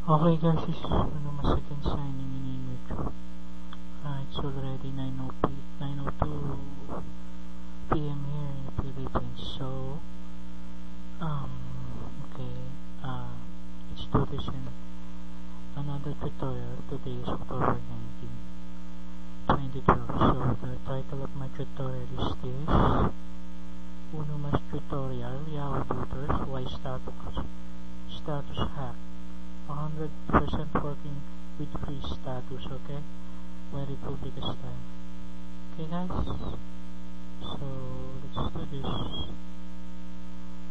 Okay guys, this is my second signing in YouTube. It's already 9:02 p.m. here in the Philippines. So, okay, let's do this in another tutorial. Today is October 19, 2012. So, the title of my tutorial is this: Uno Mas Tutorial, Yahoo Booters, Why Status Hack. 100% working with free status, okay? Very public style. Okay guys, so let's do this.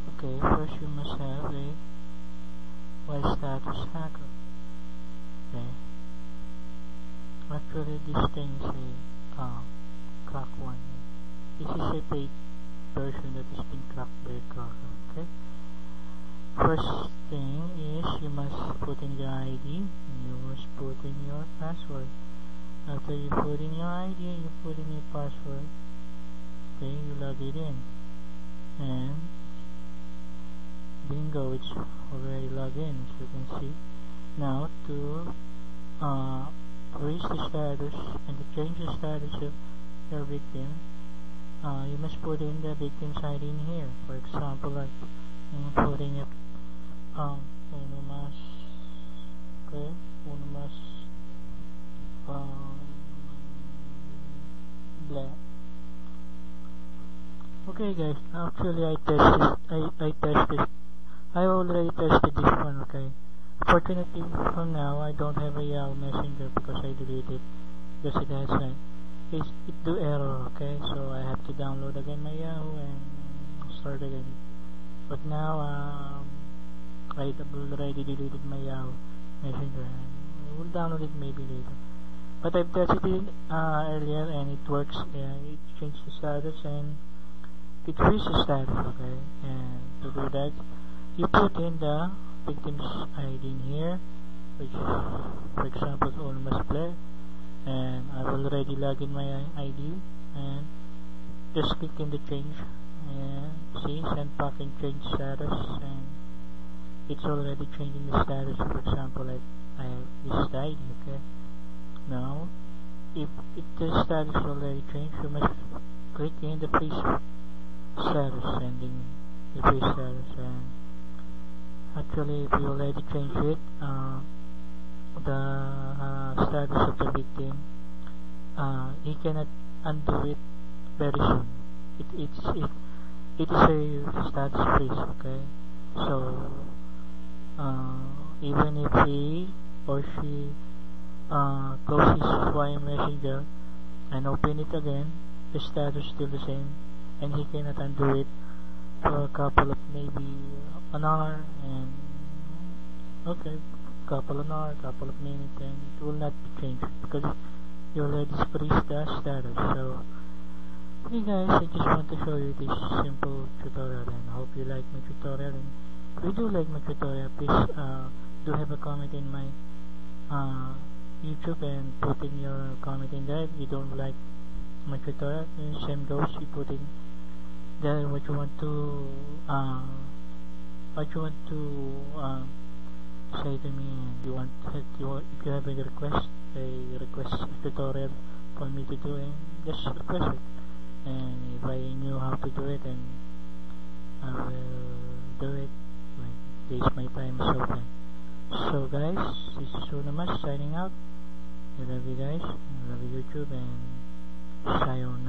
Okay, first you must have a why status hacker. Okay, actually this thing is a crack one. This is a paid version that has been cracked by a cracker. Okay, first thing is you must put in your ID and you must put in your password. After you put in your ID and you put in your password, okay, you log it in and bingo, it's already logged in, as you can see. Now to raise the status and to change the status of your victim, you must put in the victim's ID in here. For example, like putting it uno mas blah. Okay guys, actually I already tested this one. Okay, fortunately for now I don't have a Yahoo Messenger because I deleted it because it has it do error. Okay, so I have to download again my Yahoo and start again. But now I already deleted my Yahoo Messenger. I will download it maybe later. But I've tested it earlier and it works. It changed the status and it frees the status. Okay, and to do that, you put in the victim's ID in here, which, for example, Uno Mas Play, and I've already logged in my ID and just click in the change and see send back and change status, and it's already changing the status. For example, like I have this ID. Okay, now if the status already changed, you must click in the free status, sending the free status. And actually if you already changed it, the status of the victim, he cannot undo it very soon. It is a status freeze. Okay, so even if he or she closes Y Messenger and open it again, the status is still the same and he cannot undo it for a couple of maybe an hour, and okay, couple of minutes, and it will not be changed because you already freeze the status. So okay guys, I just want to show you this simple tutorial and I hope you like my tutorial. And if you do like my tutorial, please do have a comment in my YouTube and put in your comment in there. If you don't like my tutorial, same goes, you put in there what you want to say to me, and if you have a request tutorial for me to do, and just request it, and if I knew how to do it, and I will do it when my time is open. So guys, this is Uno Mas signing out. I love you guys, I love you YouTube, and sayonara.